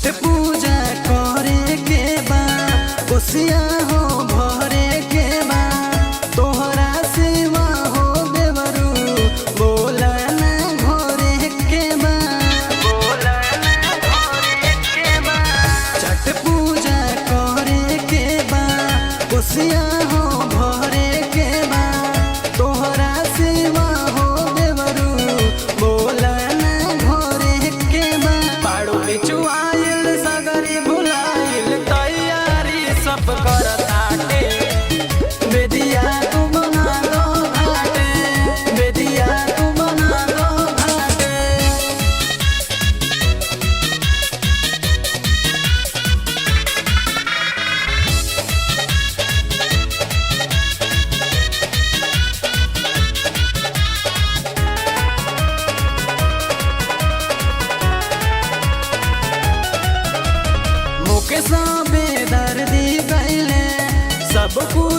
छठ पूजा करे के बा कोसिया हो भरे के बा तोहरा सेवा हो देवरू बोला ना घरे के बा बोला ना घरे के बा छठ पूजा करे के बा कोसिया हो भरे के बा तोहरा सेवा हो देवरू बोला ना घरे के बा पाड़ो बिचुआइल सगरी भुलाइल तैयारी सब करताटे बेदिया तू बना लो घाटे बेदिया तू बना लो घाटे। मुके सबे दर्दी कैले सब कुछ